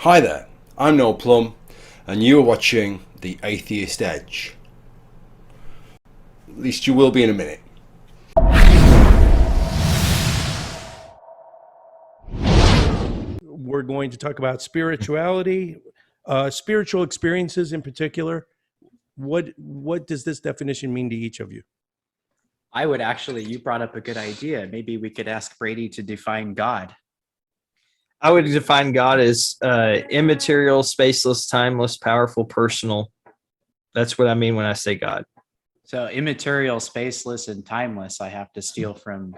Hi there, I'm Noel Plum, and you are watching The Atheist Edge. At least you will be in a minute. We're going to talk about spirituality, spiritual experiences in particular. What does this definition mean to each of you? I would actually, you brought up a good idea. Maybe we could ask Brady to define God. I would define God as immaterial, spaceless, timeless, powerful, personal. That's what I mean when I say God. So immaterial, spaceless, and timeless, I have to steal from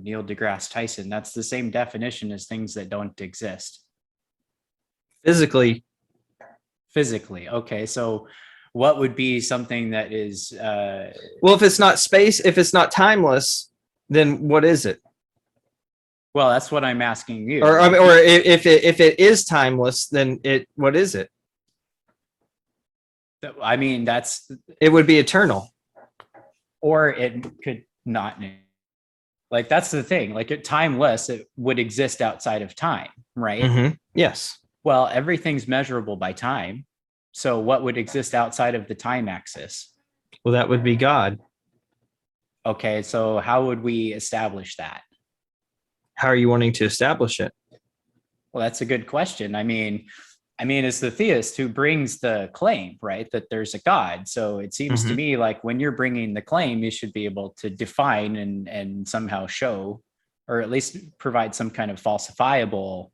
Neil deGrasse Tyson. That's the same definition as things that don't exist. Physically, Okay, so what would be something that is well, if it's not space, if it's not timeless, then what is it? well, that's what I'm asking you. Or if it is timeless, then what is it? I mean, It would be eternal. or it could not. Like, that's the thing. Like, timeless, it would exist outside of time, right? Mm-hmm. Yes. Well, everything's measurable by time. So what would exist outside of the time axis? Well, that would be God. Okay, so how would we establish that? How are you wanting to establish it? Well, that's a good question. I mean, it's the theist who brings the claim, right? That there's a God. So it seems to me like when you're bringing the claim, you should be able to define and somehow show, or at least provide some kind of falsifiable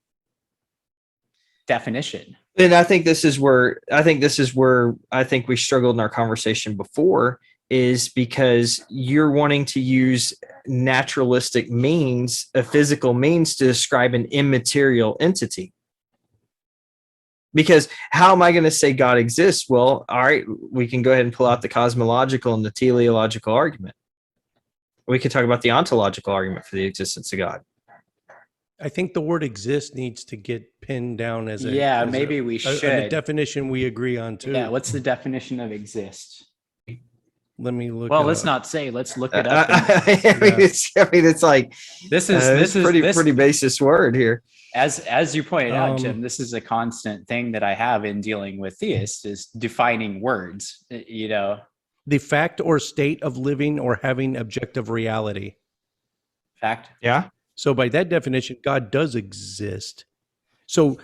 definition. And I think this is where I think we struggled in our conversation before, is because you're wanting to use naturalistic means, a physical means, to describe an immaterial entity. Because how am I going to say God exists? Well, all right, we can go ahead and pull out the cosmological and the teleological argument. We could talk about the ontological argument for the existence of God. I think the word "exist" needs to get pinned down as maybe we should. A definition we agree on too. Yeah, what's the definition of exist? Let me look. Well, let's not say. Let's look it up. It's like this is pretty basis word here. As you pointed out, Jim, this is a constant thing that I have in dealing with theists, is defining words. You know, the fact or state of living or having objective reality. fact. Yeah. So by that definition, God does exist. So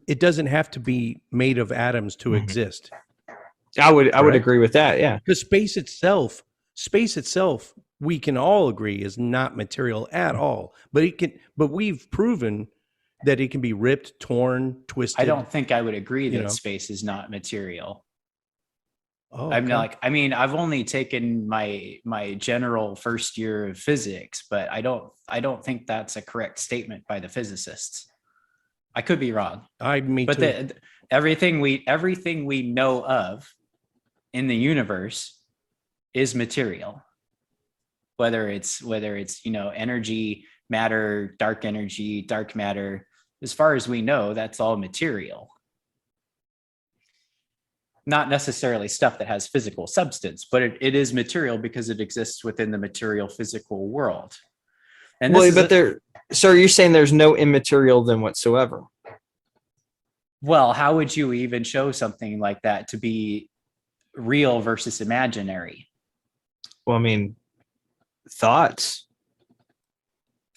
it doesn't have to be made of atoms to exist. I would agree with that. Yeah. Because space itself, we can all agree is not material at all. But we've proven that it can be ripped, torn, twisted. I don't think I would agree that space is not material. Oh, I'm okay. like, I mean, I've only taken my general first year of physics, but I don't think that's a correct statement by the physicists. I could be wrong. But too. Everything we know of in the universe is material. Whether it's energy, matter, dark matter, as far as we know, that's all material. Not necessarily stuff that has physical substance, but it is material because it exists within the material physical world. And so you're saying there's no immaterial then whatsoever? Well, how would you even show something like that to be real versus imaginary? Well, I mean, thoughts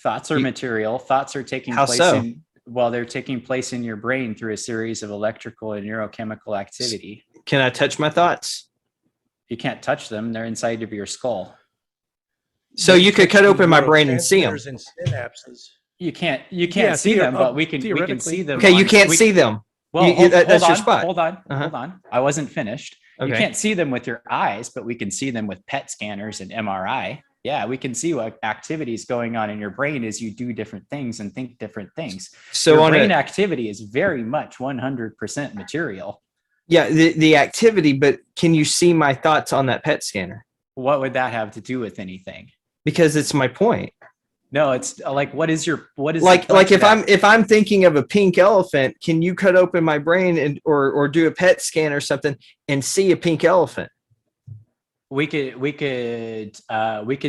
are material. Thoughts are taking How place so? they're taking place in your brain through a series of electrical and neurochemical activity. Can I touch my thoughts? You can't touch them. They're inside of your skull. So you could cut open my brain and see them. And synapses. You can't see them, but we can see them. Okay, you can't see them. Well, that's your spot. Hold on. I wasn't finished. Okay. You can't see them with your eyes, but we can see them with PET scanners and MRI. Yeah, we can see what activity is going on in your brain as you do different things and think different things. So your brain activity is very much 100% material. Yeah, the activity, but can you see my thoughts on that PET scanner? What would that have to do with anything? Because it's my point. No, it's like, what is if I'm thinking of a pink elephant, can you cut open my brain or do a PET scan or something and see a pink elephant? we could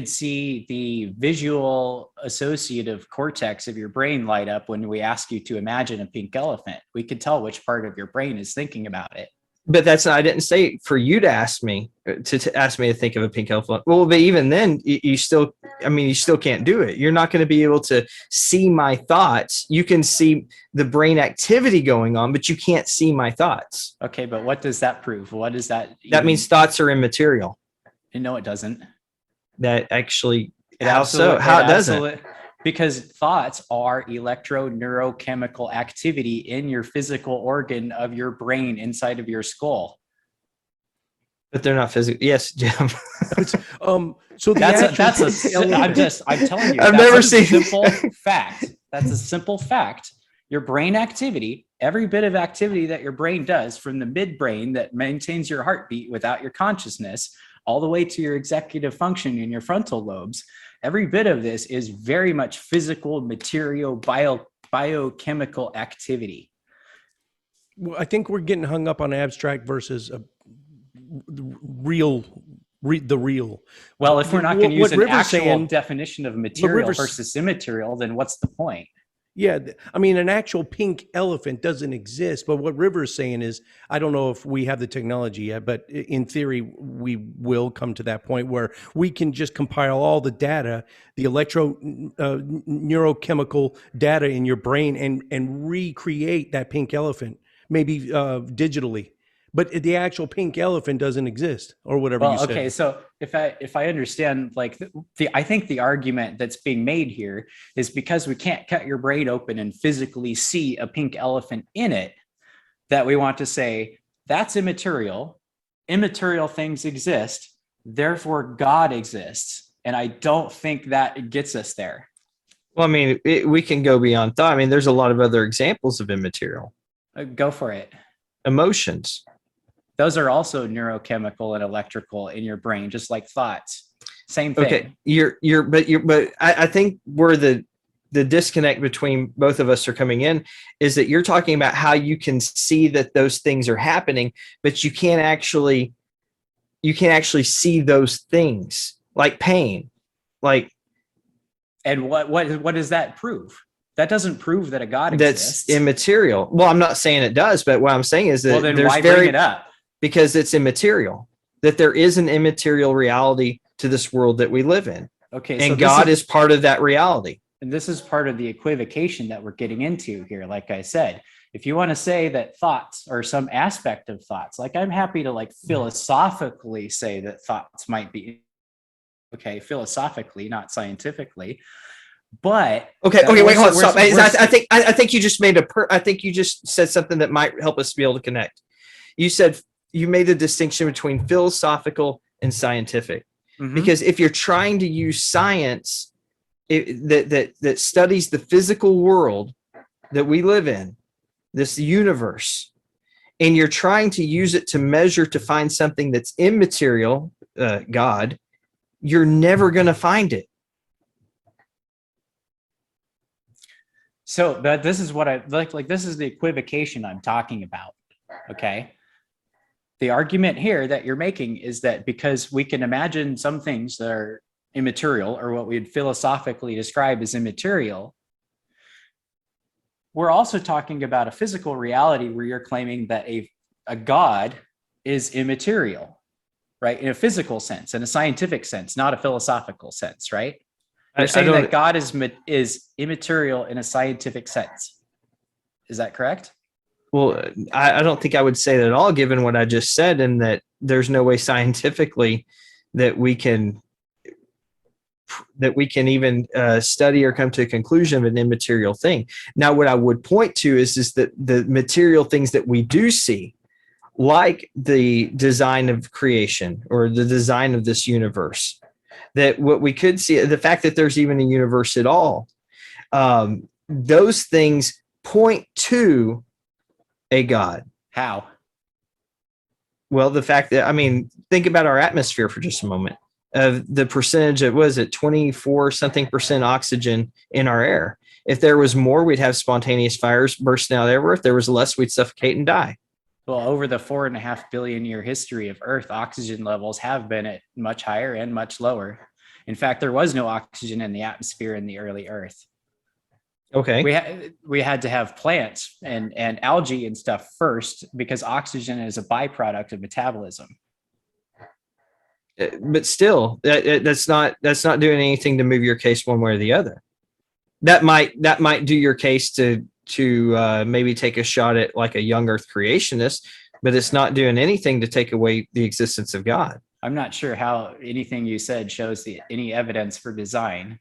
see the visual associative cortex of your brain light up when we ask you to imagine a pink elephant. We could tell which part of your brain is thinking about it. But I didn't say for you to ask me to ask me to think of a pink elephant. Well, but even then you still can't do it. You're not going to be able to see my thoughts. You can see the brain activity going on, but you can't see my thoughts. Okay, but what does that prove? What does that That means thoughts are immaterial. No, it doesn't. That actually, It how so? How it doesn't? Because thoughts are electro-neurochemical activity in your physical organ of your brain inside of your skull. But they're not physical. Yes, Jim. So I'm telling you, I've that's never a seen simple fact. That's a simple fact. Your brain activity, every bit of activity that your brain does, from the midbrain that maintains your heartbeat without your consciousness, all the way to your executive function in your frontal lobes, every bit of this is very much physical, material, biochemical activity. Well, I think we're getting hung up on abstract versus the real. Well, if we're not going to use an actual saying, definition of material versus immaterial, then what's the point? Yeah, I mean, an actual pink elephant doesn't exist. But what River's saying is, I don't know if we have the technology yet, but in theory, we will come to that point where we can just compile all the data, the neurochemical data in your brain, and recreate that pink elephant, maybe digitally. But the actual pink elephant doesn't exist, or whatever you said. Okay, so if I understand, like I think the argument that's being made here is because we can't cut your brain open and physically see a pink elephant in it, that we want to say that's immaterial. Immaterial things exist, therefore God exists, and I don't think that gets us there. Well, I mean, we can go beyond thought. I mean, there's a lot of other examples of immaterial. Go for it. Emotions. Those are also neurochemical and electrical in your brain, just like thoughts. Same thing. Okay, but I think where the disconnect between both of us are coming in is that you're talking about how you can see that those things are happening, but you can't actually see those things, like pain, like. And what does that prove? That doesn't prove that a God exists. That's immaterial. Well, I'm not saying it does, but what I'm saying is that then why bring it up? Because it's immaterial, that there is an immaterial reality to this world that we live in. Okay. And so God is part of that reality. And this is part of the equivocation that we're getting into here. Like I said, if you want to say that thoughts or some aspect of thoughts, like I'm happy to philosophically say that thoughts might be okay, philosophically, not scientifically. But wait, hold on, stop. I think you just I think you just said something that might help us be able to connect. You said you made a distinction between philosophical and scientific, because if you're trying to use science that studies the physical world that we live in, this universe, and you're trying to use it to measure to find something that's immaterial, God, you're never going to find it. So this is what I like this is the equivocation I'm talking about. Okay. The argument here that you're making is that because we can imagine some things that are immaterial, or what we'd philosophically describe as immaterial, we're also talking about a physical reality where you're claiming that a God is immaterial, right? In a physical sense, in a scientific sense, not a philosophical sense, right? You're saying that God is immaterial in a scientific sense. Is that correct? Well, I don't think I would say that at all, given what I just said, and that there's no way scientifically that we can even study or come to a conclusion of an immaterial thing. Now, what I would point to is that the material things that we do see, like the design of creation or the design of this universe, that what we could see, the fact that there's even a universe at all, those things point to a God. How? Well, the fact that, I mean, think about our atmosphere for just a moment. Of the percentage of, was it 24 something percent oxygen in our air? If there was more, we'd have spontaneous fires bursting out everywhere. If there was less, we'd suffocate and die. Well, over the 4.5 billion year history of Earth, oxygen levels have been at much higher and much lower. In fact, there was no oxygen in the atmosphere in the early Earth. Okay. We had to have plants and algae and stuff first, because oxygen is a byproduct of metabolism. But still, that's not doing anything to move your case one way or the other. That might do your case to maybe take a shot at like a young Earth creationist, but it's not doing anything to take away the existence of God. I'm not sure how anything you said shows any evidence for design.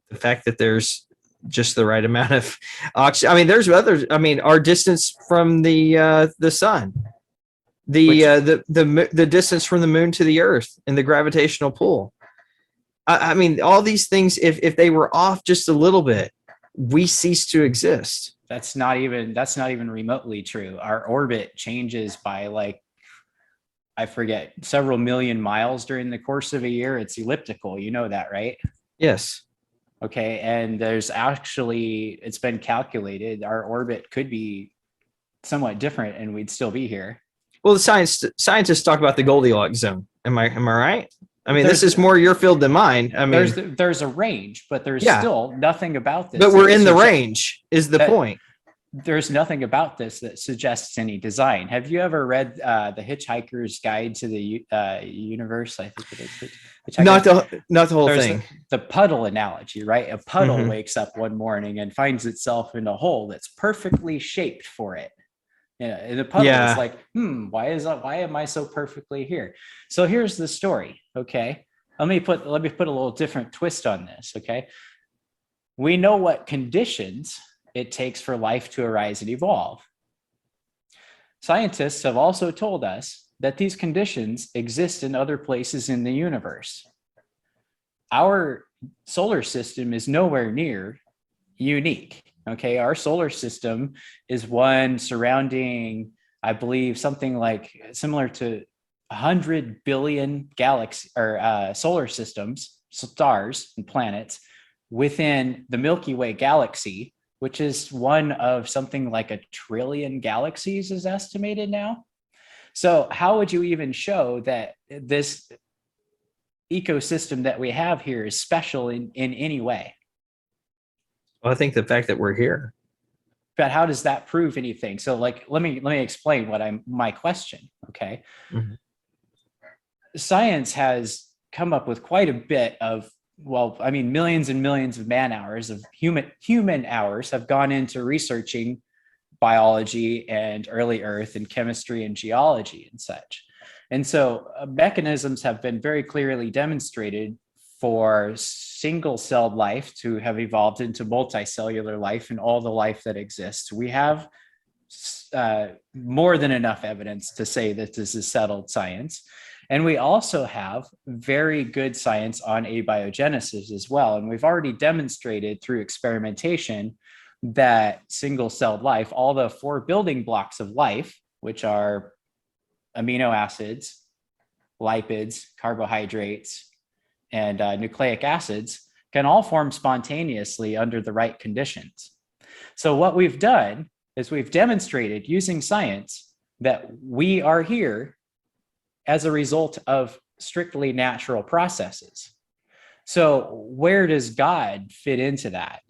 The fact that there's just the right amount of oxygen. I mean, there's others. I mean, our distance from the sun, the distance from the moon to the Earth, and the gravitational pull. I mean, all these things. If they were off just a little bit, we cease to exist. That's not even remotely true. Our orbit changes by, like, I forget, several million miles during the course of a year. It's elliptical. You know that, right? Yes. Okay. And it's been calculated, our orbit could be somewhat different and we'd still be here. Well, the scientists talk about the Goldilocks zone. Am I right? I mean, this is more your field than mine. I mean, there's a range, but there's still nothing about this. But we're in the range is the point. There's nothing about this that suggests any design. Have you ever read The Hitchhiker's Guide to the Universe? I think it is. Not the whole thing. The puddle analogy, right? A puddle wakes up one morning and finds itself in a hole that's perfectly shaped for it. Yeah, and the puddle is like, why am I so perfectly here? So here's the story. Okay, let me put a little different twist on this. Okay, we know what conditions it takes for life to arise and evolve. Scientists have also told us that these conditions exist in other places in the universe. Our solar system is nowhere near unique. Okay, our solar system is one surrounding, I believe, something like similar to 100 billion galaxies or solar systems, stars and planets within the Milky Way galaxy, which is one of something like 1 trillion galaxies is estimated now. So how would you even show that this ecosystem that we have here is special in any way? Well, I think the fact that we're here. But how does that prove anything? So, like, let me explain my question. Okay. Mm-hmm. Science has come up with quite a bit of, millions and millions of man hours of human hours have gone into researching biology and early Earth and chemistry and geology and such. And so mechanisms have been very clearly demonstrated for single-celled life to have evolved into multicellular life and all the life that exists. We have more than enough evidence to say that this is settled science. And we also have very good science on abiogenesis as well. And we've already demonstrated through experimentation that single-celled life, all the 4 building blocks of life, which are amino acids, lipids, carbohydrates, and nucleic acids, can all form spontaneously under the right conditions. So what we've done is we've demonstrated using science that we are here as a result of strictly natural processes. So where does God fit into that?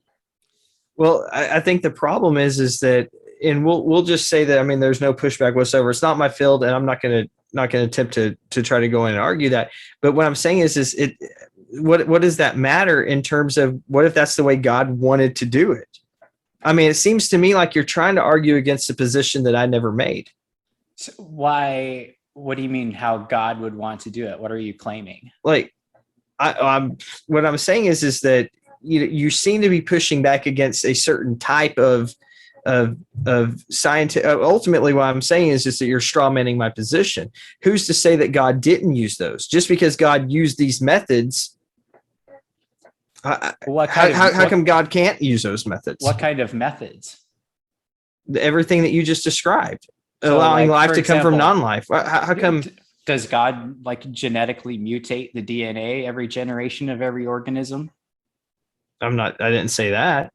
Well, I think the problem is that, and we'll just say that, I mean, there's no pushback whatsoever. It's not my field, and I'm not going to attempt to try to go in and argue that. But what I'm saying is what does that matter in terms of what if that's the way God wanted to do it? I mean, it seems to me like you're trying to argue against a position that I never made. So why? What do you mean how God would want to do it? What are you claiming? Like, what I'm saying is that you seem to be pushing back against a certain type of science. Ultimately, what I'm saying is just that you're strawmanning my position. Who's to say that God didn't use those? Just because God used these methods, how come God can't use those methods? What kind of methods? Everything that you just described, So, allowing like, life to come from non-life. How come? Does God genetically mutate the DNA every generation of every organism? I didn't say that.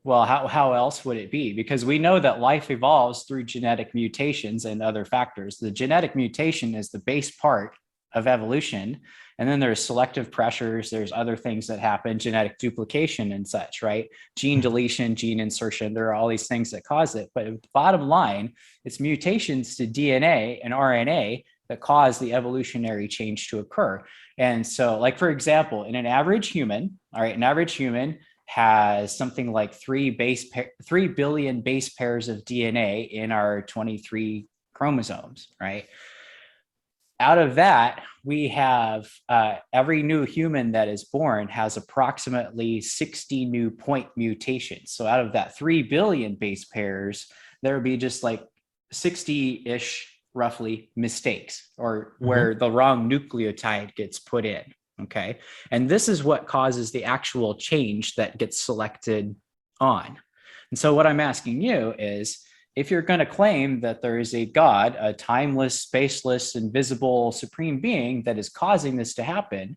Well, how else would it be? Because we know that life evolves through genetic mutations and other factors. The genetic mutation is the base part of evolution. And then there's selective pressures, there's other things that happen, genetic duplication and such, right? Gene deletion, gene insertion, there are all these things that cause it. But bottom line, it's mutations to DNA and RNA that cause the evolutionary change to occur. And so, like, for example, in an average human, all right, an average human has something like 3 billion base pairs of DNA in our 23 chromosomes, right? Out of that, we have every new human that is born has approximately 60 new point mutations. So out of that 3 billion base pairs, there would be just like 60-ish roughly mistakes, or where the wrong nucleotide gets put in. Okay. And this is what causes the actual change that gets selected on. And so what I'm asking you is, if you're going to claim that there is a God, a timeless, spaceless, invisible, supreme being that is causing this to happen,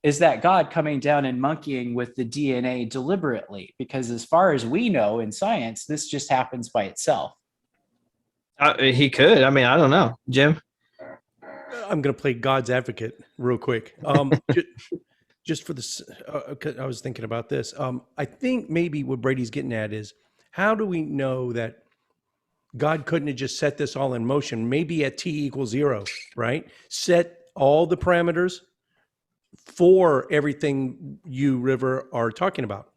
is that God coming down and monkeying with the DNA deliberately? Because as far as we know in science, this just happens by itself. He could. I mean, I don't know. Jim? I'm going to play God's advocate real quick. Just for this, I was thinking about this. I think maybe what Brady's getting at is, how do we know that God couldn't have just set this all in motion? Maybe at t=0, right? Set all the parameters for everything you, River, are talking about.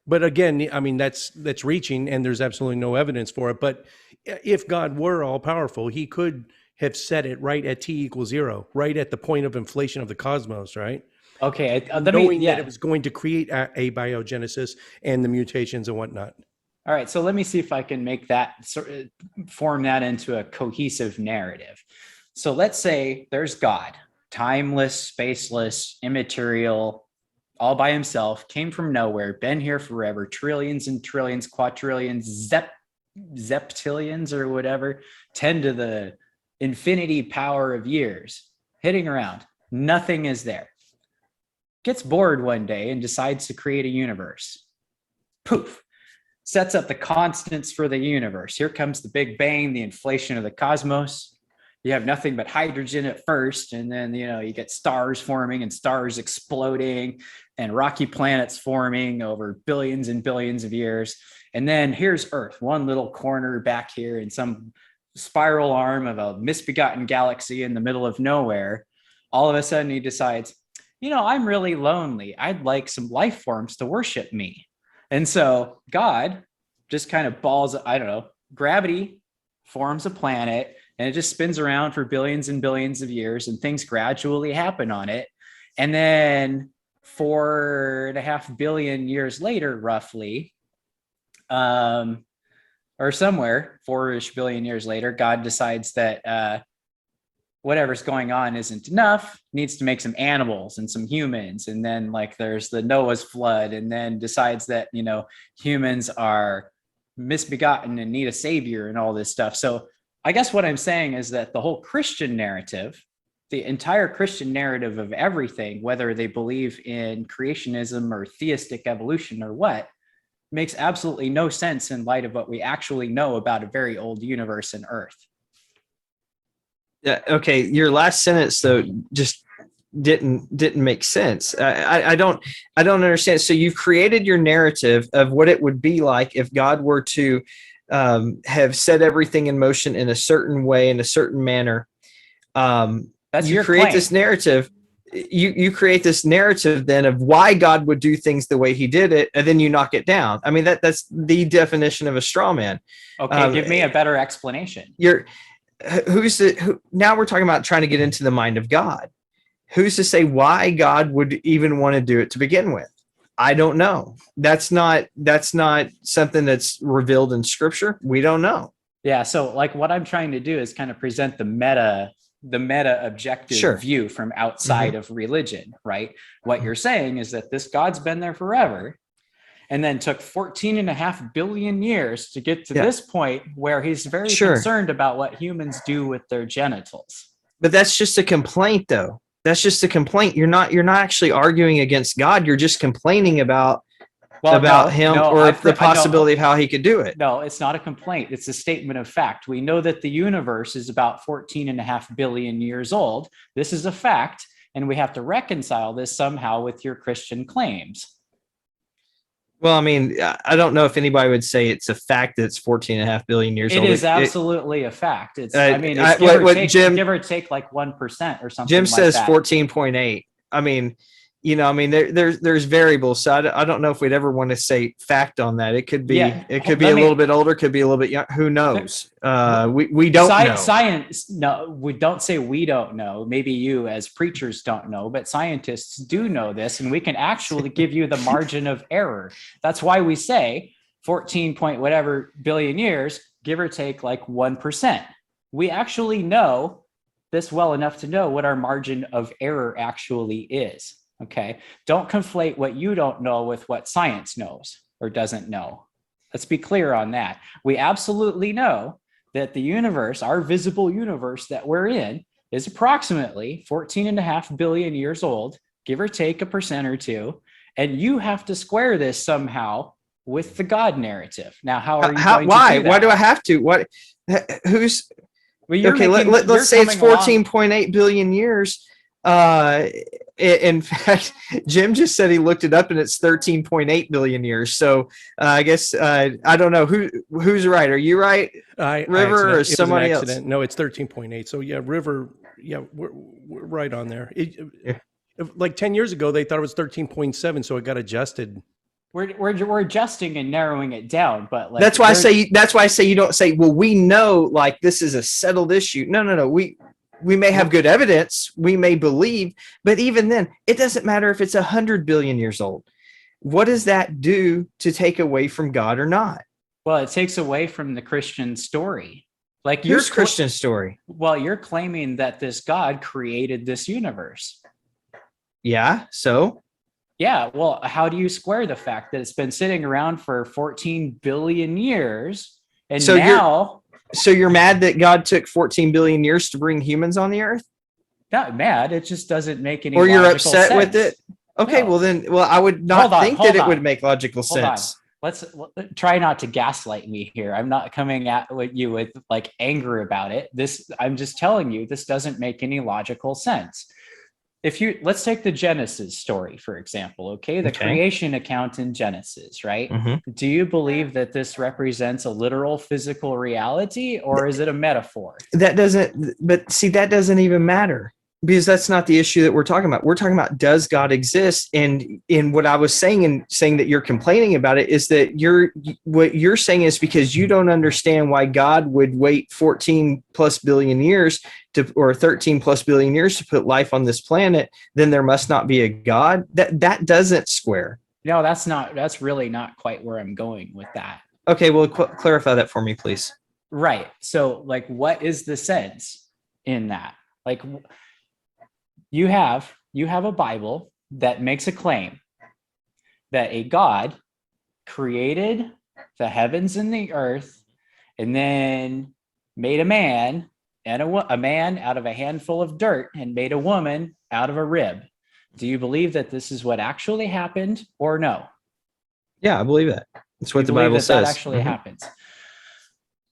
But again, I mean, that's reaching, and there's absolutely no evidence for it. But if God were all powerful, he could have set it right at t=0, right at the point of inflation of the cosmos, right? Okay. Knowing that it was going to create a biogenesis and the mutations and whatnot. All right. So let me see if I can make that form that into a cohesive narrative. So let's say there's God, timeless, spaceless, immaterial, all by himself, came from nowhere, been here forever, trillions and trillions, quadrillions, zeptillions or whatever, 10 to the infinity power of years, hitting around. Nothing is there. Gets bored one day and decides to create a universe. Poof. Sets up the constants for the universe. Here comes the Big Bang, the inflation of the cosmos. You have nothing but hydrogen at first, and then you get stars forming and stars exploding and rocky planets forming over billions and billions of years. And then here's Earth, one little corner back here in some spiral arm of a misbegotten galaxy in the middle of nowhere. All of a sudden he decides, I'm really lonely. I'd like some life forms to worship me. And so God just kind of gravity forms a planet, and it just spins around for billions and billions of years, and things gradually happen on it. And then 4.5 billion years later, roughly, or somewhere 4-ish billion years later, God decides that whatever's going on isn't enough, needs to make some animals and some humans. And then there's the Noah's flood, and then decides that, humans are misbegotten and need a savior and all this stuff. So I guess what I'm saying is that the whole Christian narrative, the entire Christian narrative of everything, whether they believe in creationism or theistic evolution or what, makes absolutely no sense in light of what we actually know about a very old universe and Earth. Yeah. Okay. Your last sentence though just didn't make sense. I don't understand. So you've created your narrative of what it would be like if God were to have set everything in motion in a certain way, in a certain manner. That's you your create claim. This narrative. You create this narrative then of why God would do things the way he did it, and then you knock it down. I mean, that's the definition of a straw man. Okay, give me a better explanation. Now we're talking about trying to get into the mind of God. Who's to say why God would even want to do it to begin with? I don't know. That's not something that's revealed in scripture. We don't know. Yeah. So what I'm trying to do is kind of present the meta objective view from outside of religion, right? What you're saying is that this God's been there forever, and then took 14.5 billion years to get to this point where he's very concerned about what humans do with their genitals. But that's just a complaint though. That's just a complaint. You're not actually arguing against God. You're just complaining about Well, about no, him no, or I've the heard- I know- possibility of how he could do it. No, it's not a complaint. It's a statement of fact. We know that the universe is about 14.5 billion years old. This is a fact, and we have to reconcile this somehow with your Christian claims. Well, I mean, I don't know if anybody would say it's a fact that it's 14.5 billion years It old. is absolutely a fact. It's, I I mean, it's give or take like 1% or something. Jim like says that. 14.8. I mean, there's variables. So I don't know if we'd ever want to say fact on that. It could be, Yeah. it could be a little bit older, could be a little bit young. Who knows? We don't know. Science, no, we don't say we don't know. Maybe you as preachers don't know, but scientists do know this, and we can actually give you the margin of error. That's why we say 14 point whatever billion years, give or take like 1%. We actually know this well enough to know what our margin of error actually is. Okay. Don't conflate what you don't know with what science knows or doesn't know. Let's be clear on that. We absolutely know that the universe, our visible universe that we're in, is approximately 14.5 billion years old, give or take a percent or two. And you have to square this somehow with the God narrative. Now, how are you going why? to do that? Why do I have to? What? Who's well, okay? Let's say it's 14.8 billion years. In fact, Jim just said he looked it up and it's 13.8 billion years. So I guess I don't know who's right. Are you right, River, or somebody else? No, it's 13.8. So yeah, River. Yeah, we're right on there. Like 10 years ago, they thought it was 13.7, so it got adjusted. We're adjusting and narrowing it down, but like that's why I say you don't say, well, we know like this is a settled issue. No. We may have good evidence, we may believe, but even then, it doesn't matter if it's 100 billion years old. What does that do to take away from God or not? Well, it takes away from the Christian story. Like your Christian story. Well, you're claiming that this God created this universe. Yeah. So. Yeah. Well, how do you square the fact that it's been sitting around for 14 billion years, and so now? So you're mad that God took 14 billion years to bring humans on the earth? Not mad. It just doesn't make any. Or you're upset sense. with it? Okay, No. Well, I would not think that it would make logical sense. Let's try not to gaslight me here. I'm not coming at you with like anger about it. I'm just telling you, this doesn't make any logical sense. Let's take the Genesis story, for example, okay? The creation account in Genesis, right? Mm-hmm. Do you believe that this represents a literal physical reality, or is it a metaphor? That doesn't even matter, because that's not the issue that we're talking about. We're talking about, does God exist? And in what I was saying that you're complaining about it is that what you're saying is because you don't understand why God would wait 14 plus billion years or 13 plus billion years to put life on this planet, then there must not be a God. That doesn't square. No, that's really not quite where I'm going with that. Okay, well, clarify that for me, please. Right. So like, what is the sense in that? Like, you have a Bible that makes a claim that a God created the heavens and the earth and then made a man and a man out of a handful of dirt and made a woman out of a rib. Do you believe that this is what actually happened or no? Yeah, I believe that. That's what the Bible says. That actually happens.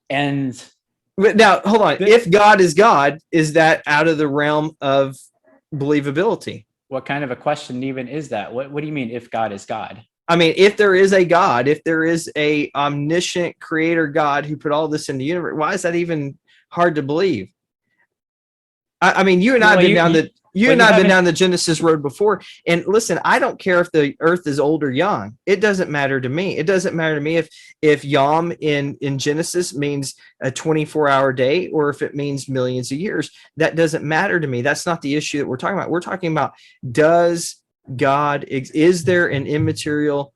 And now, hold on. If God is God, is that out of the realm of believability? What kind of a question even is that? What do you mean if God is God? I mean, if there is a God, if there is a omniscient creator God who put all this in the universe, why is that even hard to believe? I mean, you and I have been down the Genesis road before. And listen, I don't care if the earth is old or young. It doesn't matter to me. It doesn't matter to me if Yom in Genesis means a 24-hour day or if it means millions of years. That doesn't matter to me. That's not the issue that we're talking about. We're talking about, is there an immaterial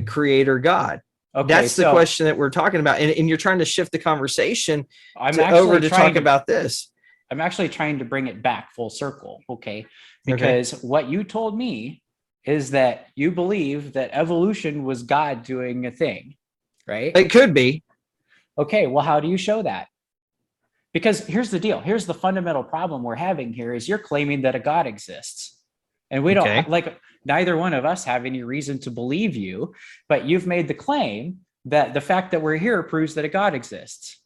creator God? Okay, that's the question that we're talking about. And you're trying to shift the conversation to talk about this. I'm actually trying to bring it back full circle, okay? Because what you told me is that you believe that evolution was God doing a thing, right? It could be. Okay, well, how do you show that? Because here's the deal. Here's the fundamental problem we're having here is you're claiming that a God exists. And we Okay. don't, like, neither one of us have any reason to believe you, but you've made the claim that the fact that we're here proves that a God exists.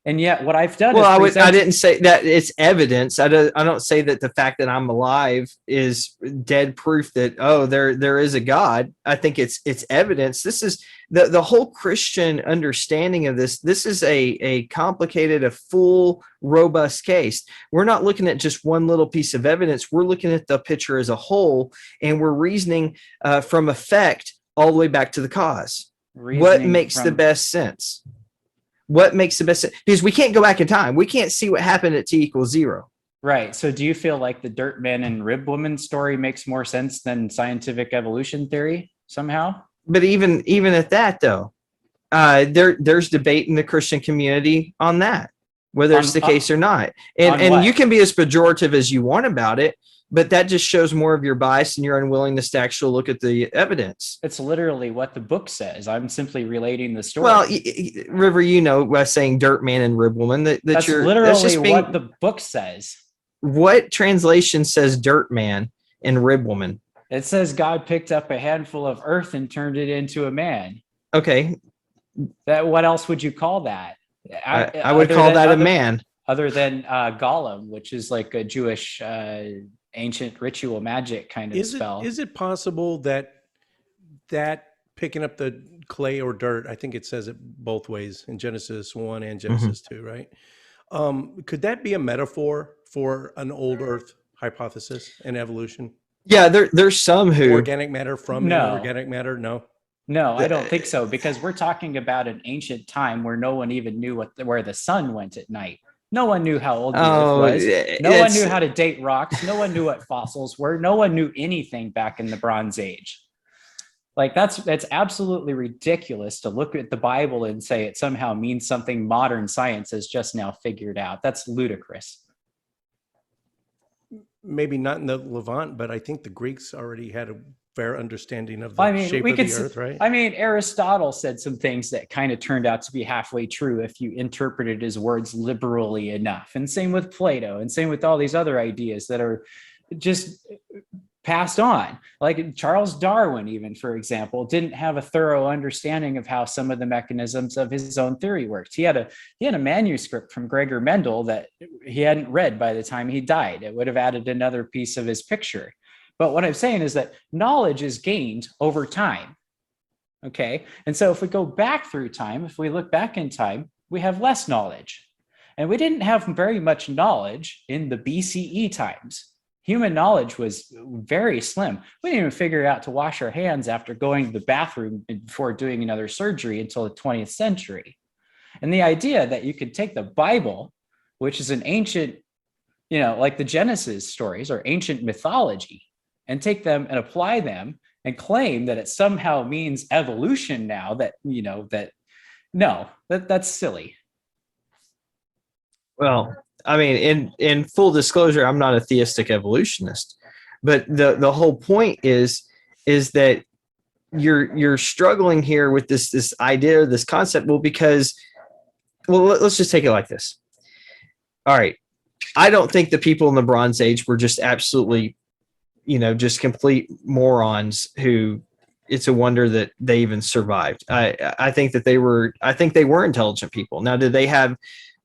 And yet what I've done Well, I is didn't say that it's evidence. I don't say that the fact that I'm alive is dead proof that, oh, there is a God. I think it's evidence. This is the whole Christian understanding of this. This is a complicated, a full, robust case. We're not looking at just one little piece of evidence. We're looking at the picture as a whole, and we're reasoning from effect all the way back to the cause. What makes the best sense? What makes the best sense? Because we can't go back in time. We can't see what happened at t = 0. Right. So do you feel like the dirt man and rib woman story makes more sense than scientific evolution theory somehow? But even at that, though, there's debate in the Christian community on that, whether it's the case or not. And you can be as pejorative as you want about it, but that just shows more of your bias and your unwillingness to actually look at the evidence. It's literally what the book says. I'm simply relating the story. Well, River, you know, by saying dirt man and rib woman, that's literally what the book says. What translation says dirt man and rib woman? It says God picked up a handful of earth and turned it into a man. Okay. What else would you call that? I would call that a man. Other than Golem, which is like a Jewish ancient ritual magic kind of spell. Is it possible that picking up the clay or dirt, I think it says it both ways in Genesis 1 and Genesis 2, right? Could that be a metaphor for an old earth hypothesis and evolution? Yeah, there's some who organic matter from inorganic matter. No, I don't think so, because we're talking about an ancient time where no one even knew where the sun went at night. No one knew how old the earth was. No one knew how to date rocks. No one knew what fossils were. No one knew anything back in the Bronze Age. Like that's absolutely ridiculous to look at the Bible and say it somehow means something modern science has just now figured out. That's ludicrous. Maybe not in the Levant, but I think the Greeks already had a fair understanding of the shape of the earth, right? I mean, Aristotle said some things that kind of turned out to be halfway true if you interpreted his words liberally enough. And same with Plato, and same with all these other ideas that are just passed on. Like Charles Darwin, even, for example, didn't have a thorough understanding of how some of the mechanisms of his own theory worked. He had a manuscript from Gregor Mendel that he hadn't read by the time he died. It would have added another piece of his picture. But what I'm saying is that knowledge is gained over time. Okay. And so if we go back through time, if we look back in time, we have less knowledge. And we didn't have very much knowledge in the BCE times. Human knowledge was very slim. We didn't even figure out to wash our hands after going to the bathroom before doing another surgery until the 20th century. And the idea that you could take the Bible, which is an ancient, like the Genesis stories or ancient mythology, and take them and apply them and claim that it somehow means evolution now, that's silly. Well, I mean, in full disclosure, I'm not a theistic evolutionist, but the whole point is that you're struggling here with this idea, this concept. Well, because let's just take it like this. All right. I don't think the people in the Bronze Age were just absolutely, just complete morons who it's a wonder that they even survived. I think they were intelligent people. Now, did they have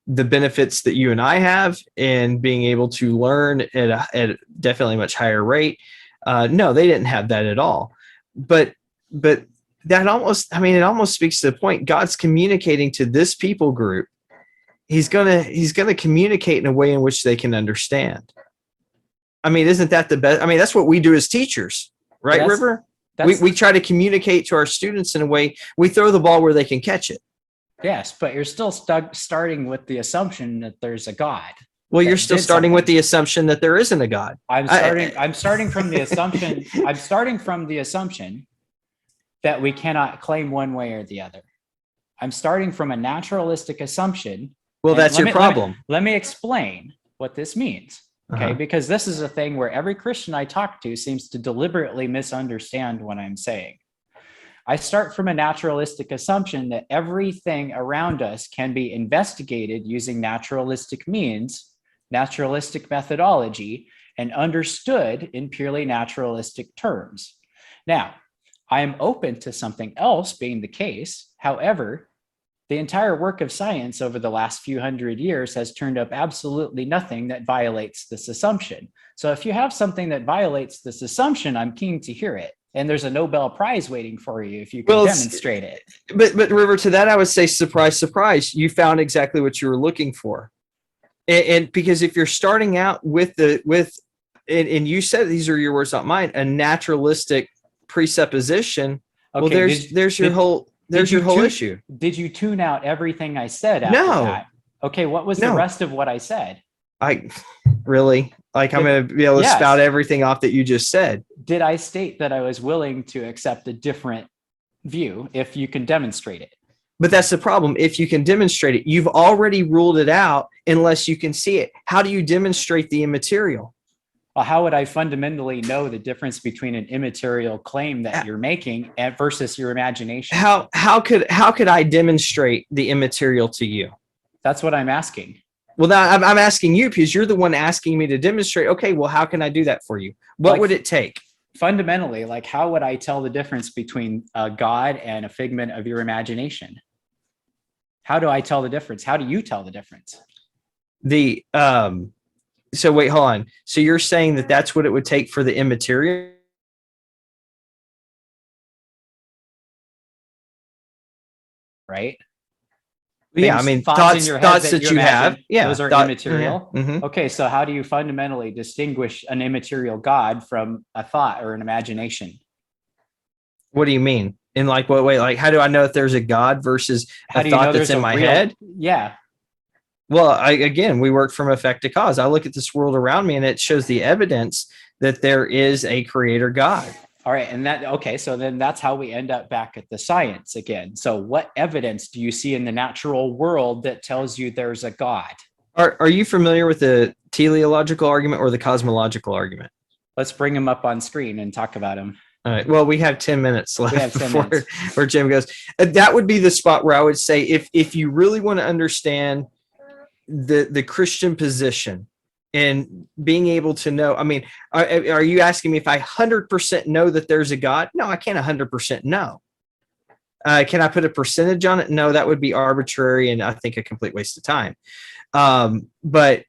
the benefits that you and I have in being able to learn at definitely much higher rate? No, they didn't have that at all. But that it almost speaks to the point. God's communicating to this people group. He's gonna communicate in a way in which they can understand. I mean, isn't that the best? I mean, that's what we do as teachers, right, River? We try to communicate to our students in a way. We throw the ball where they can catch it. Yes, but you're still starting with the assumption that there's a God. Well, you're still starting with the assumption that there isn't a God. I'm starting from the assumption. I'm starting from the assumption that we cannot claim one way or the other. I'm starting from a naturalistic assumption. Well, that's your problem. Let me explain what this means. Okay, because this is a thing where every Christian I talk to seems to deliberately misunderstand what I'm saying. I start from a naturalistic assumption that everything around us can be investigated using naturalistic means, naturalistic methodology, and understood in purely naturalistic terms. Now, I am open to something else being the case. However, the entire work of science over the last few hundred years has turned up absolutely nothing that violates this assumption. So if you have something that violates this assumption, I'm keen to hear it. And there's a Nobel Prize waiting for you if you can demonstrate it. But River, to that, I would say, surprise, surprise, you found exactly what you were looking for. And because if you're starting out with and you said, these are your words, not mine, a naturalistic presupposition. Okay, well, there's your whole issue. Did you tune out everything I said after that? Okay, what was the rest of what I said? I'm going to be able to spout everything off that you just said. Did I state that I was willing to accept a different view if you can demonstrate it? But that's the problem. If you can demonstrate it, you've already ruled it out unless you can see it. How do you demonstrate the immaterial? Well, how would I fundamentally know the difference between an immaterial claim that you're making versus your imagination? How could I demonstrate the immaterial to you? That's what I'm asking. Well, now I'm asking you because you're the one asking me to demonstrate. Okay, well, how can I do that for you? What would it take? Fundamentally, how would I tell the difference between a God and a figment of your imagination? How do I tell the difference? How do you tell the difference? So wait, hold on. So you're saying that that's what it would take for the immaterial? Right? Yeah, I mean, thoughts that you have. Yeah, those are immaterial. Mm-hmm. Okay, so how do you fundamentally distinguish an immaterial God from a thought or an imagination? What do you mean? In what way? How do I know if there's a God versus a thought that's in my head? Yeah. Well, we work from effect to cause. I look at this world around me and it shows the evidence that there is a creator God. All right. And so then that's how we end up back at the science again. So what evidence do you see in the natural world that tells you there's a God? Are you familiar with the teleological argument or the cosmological argument? Let's bring them up on screen and talk about them. All right. Well, we have 10 minutes left before Jim goes. That would be the spot where I would say if you really want to understand the Christian position and being able to know, I mean, are you asking me if I 100% know that there's a God? No, I can't 100% know. Can I put a percentage on it? No, that would be arbitrary and I think a complete waste of time. But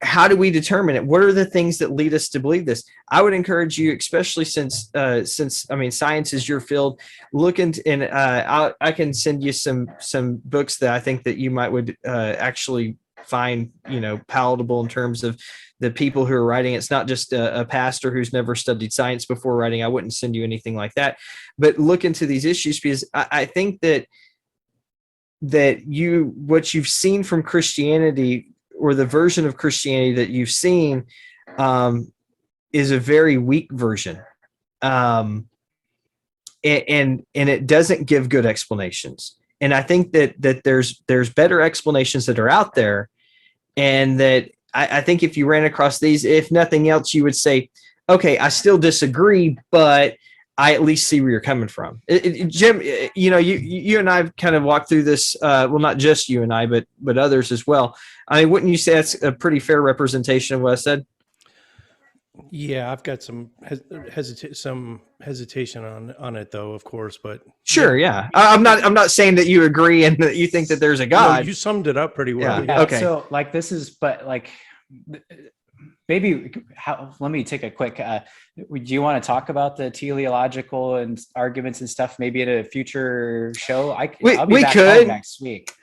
how do we determine it? What are the things that lead us to believe this? I would encourage you, especially since I mean, science is your field. Look into, and I can send you some books that I think that you would actually find, palatable in terms of the people who are writing. It's not just a pastor who's never studied science before writing. I wouldn't send you anything like that, but look into these issues because I think that what you've seen from Christianity, or the version of Christianity that you've seen, is a very weak version. And it doesn't give good explanations. And I think that there's better explanations that are out there. And that I think if you ran across these, if nothing else, you would say, okay, I still disagree, but I at least see where you're coming from. Jim, you and I've kind of walked through this. Well, not just you and I, but others as well. I mean, wouldn't you say that's a pretty fair representation of what I said? Yeah, I've got some hesitation on it, though, of course. But sure, yeah. I'm not saying that you agree and that you think that there's a God. No, you summed it up pretty well. Yeah. Okay. So maybe let me take a quick, do you want to talk about the teleological and arguments and stuff maybe at a future show? I'll be back home next week.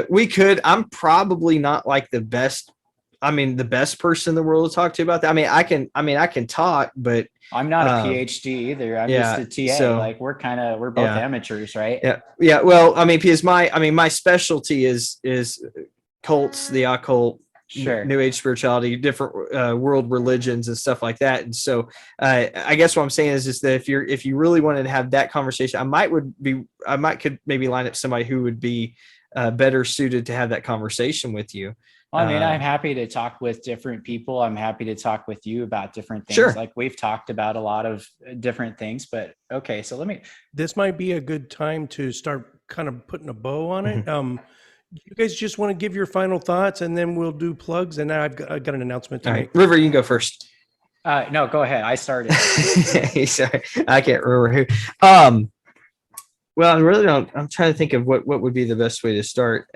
We could. I'm probably not the best person in the world to talk to about that. I can talk, but I'm not a PhD either. I'm just a TA. So, we're both amateurs, right? Yeah. Yeah. Well, because my specialty is cults, the occult, sure, New Age spirituality, different world religions and stuff like that. And so I guess what I'm saying is that if you really wanted to have that conversation, I could maybe line up somebody who would be better suited to have that conversation with you. Well, I'm happy to talk with different people. I'm happy to talk with you about different things. Sure. We've talked about a lot of different things, but okay. So this might be a good time to start kind of putting a bow on it. You guys just want to give your final thoughts, and then we'll do plugs. And now I've got an announcement to All make. right, River, you can go first. No, go ahead. I started. Sorry, I can't remember who. Well, I really don't. I'm trying to think of what would be the best way to start.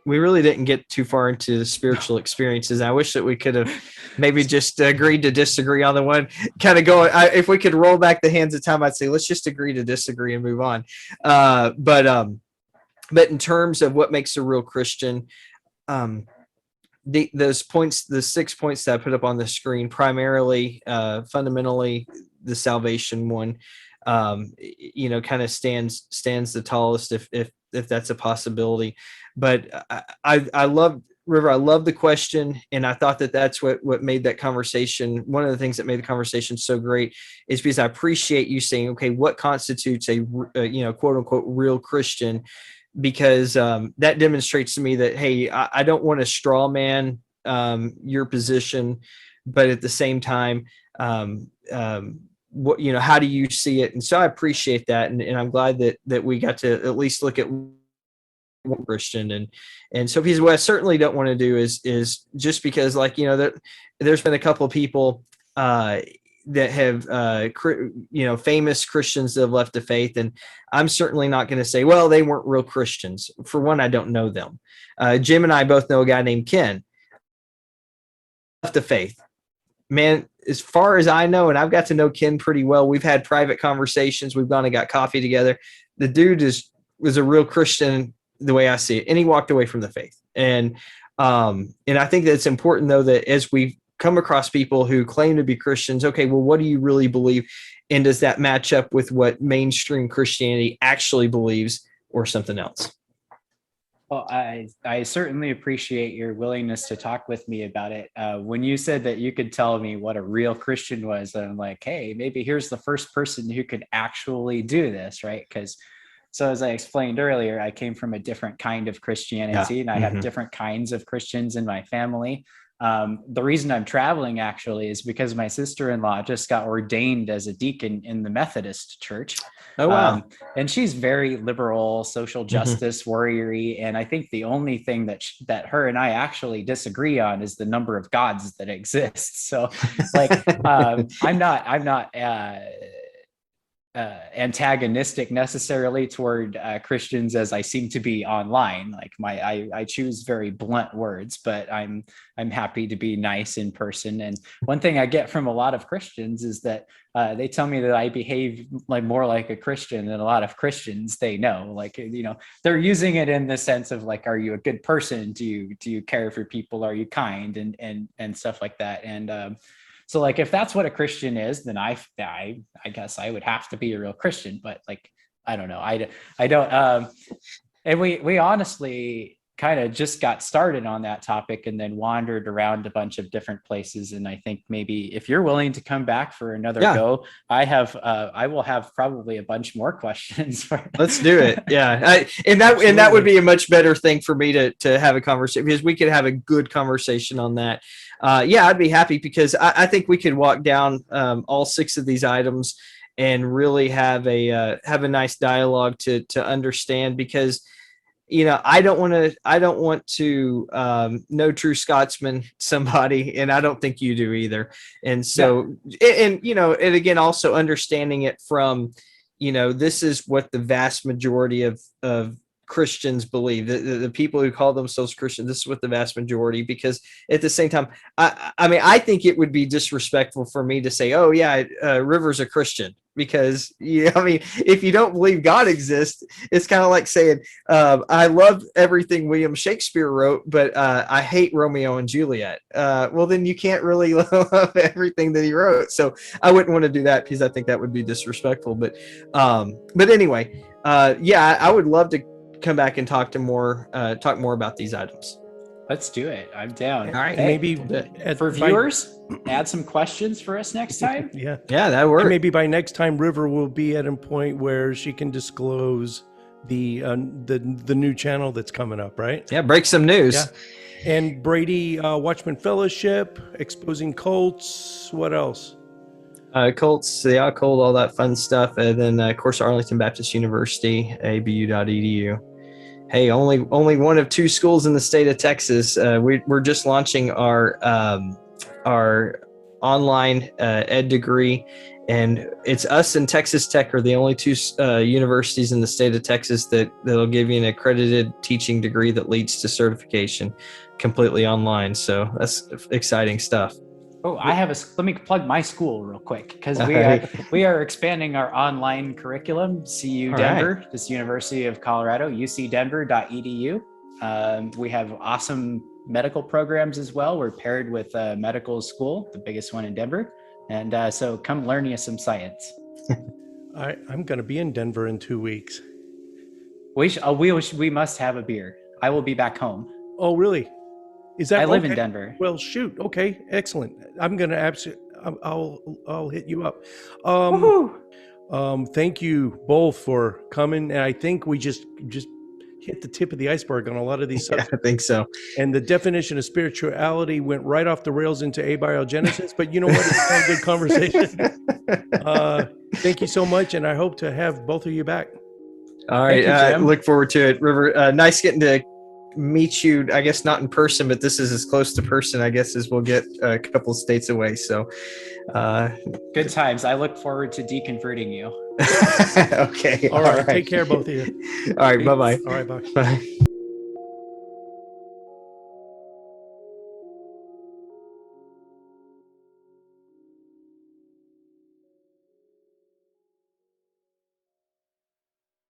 We really didn't get too far into the spiritual experiences. I wish that we could have maybe just agreed to disagree on the one. Kind of going. If we could roll back the hands of time, I'd say let's just agree to disagree and move on. But in terms of what makes a real Christian, those points, the 6 points that I put up on the screen, primarily, fundamentally, the salvation one, kind of stands the tallest if that's a possibility. But I love River. I love the question, and I thought that's what made that conversation. One of the things that made the conversation so great is because I appreciate you saying, okay, what constitutes a quote unquote real Christian? Because that demonstrates to me that, hey, I don't want to straw man your position, but at the same time, how do you see it? And so I appreciate that, and I'm glad that we got to at least look at one Christian, and so because what I certainly don't want to do is just because there's been a couple of people that have famous Christians that have left the faith, and I'm certainly not going to say, well, they weren't real Christians. For one, I don't know them. Jim and I both know a guy named Ken left the faith. Man, as far as I know, and I've got to know Ken pretty well, we've had private conversations, we've gone and got coffee together. The dude was a real Christian the way I see it, and he walked away from the faith. And I think that it's important, though, that as we come across people who claim to be Christians, okay, well, what do you really believe? And does that match up with what mainstream Christianity actually believes, or something else? Well, I certainly appreciate your willingness to talk with me about it. When you said that you could tell me what a real Christian was, I'm like, hey, maybe here's the first person who could actually do this, right? So as I explained earlier, I came from a different kind of Christianity, and I have different kinds of Christians in my family. The reason I'm traveling actually is because my sister-in-law just got ordained as a deacon in the Methodist church. Oh, wow. And she's very liberal, social justice warrior-y. And I think the only thing that her and I actually disagree on is the number of gods that exist. So I'm not antagonistic necessarily toward Christians as I seem to be online. Like I choose very blunt words, but I'm happy to be nice in person. And one thing I get from a lot of Christians is that they tell me that I behave more like a Christian than a lot of Christians they know. They're using it in the sense of are you a good person? Do you care for people? Are you kind? And stuff like that. And so if that's what a Christian is, then I guess I would have to be a real Christian, but I don't know. I don't. And we honestly kind of just got started on that topic and then wandered around a bunch of different places. And I think maybe if you're willing to come back for another go, I will have probably a bunch more questions. Let's do it. Yeah. That would be a much better thing for me to have a conversation, because we could have a good conversation on that. I'd be happy, because I think we could walk down all 6 of these items and really have a nice dialogue to understand, because I don't want to no true Scotsman somebody, and I don't think you do either. And so, and again, also understanding it from, this is what the vast majority of Christians believe. The people who call themselves Christian, this is what the vast majority, because at the same time, I think it would be disrespectful for me to say, oh yeah, River's a Christian, because if you don't believe God exists, it's kind of like saying, I love everything William Shakespeare wrote, but I hate Romeo and Juliet. Well, then you can't really love everything that he wrote. So I wouldn't want to do that, because I think that would be disrespectful. But anyway, I would love to come back and talk more about these items. Let's do it. I'm down. All right. Hey, maybe for viewers, add some questions for us next time. Yeah, that works. Maybe by next time, River will be at a point where she can disclose the new channel that's coming up, right? Yeah, break some news. Yeah. And Brady, Watchman Fellowship, exposing cults. What else? Cults, the occult, all that fun stuff. And then, of course, Arlington Baptist University, abu.edu. Hey, only one of 2 schools in the state of Texas. We're just launching our online ed degree, and it's us and Texas Tech are the only 2 universities in the state of Texas that'll give you an accredited teaching degree that leads to certification, completely online. So that's exciting stuff. Oh, let me plug my school real quick, because All we right. we are expanding our online curriculum. CU All Denver, this University of Colorado, ucdenver.edu. We have awesome medical programs as well. We're paired with a medical school, the biggest one in Denver. And so come learn you some science. I'm going to be in Denver in 2 weeks. We must have a beer. I will be back home. Oh, really? Is that I live in okay? Denver. Well, shoot. Okay, excellent. I'm going to I'll hit you up. Thank you both for coming. And I think we just hit the tip of the iceberg on a lot of these Yeah, subjects. I think so. And the definition of spirituality went right off the rails into abiogenesis. But you know what? It's a good conversation. Thank you so much, and I hope to have both of you back. All right. Thank you, Jim. Look forward to it. River, nice getting to meet you. I guess not in person, but this is as close to person, I guess, as we'll get a couple of states away. So Good times. I look forward to deconverting you. okay. All right. Take care, both of you. All right. Bye-bye. All right. Bye. Bye.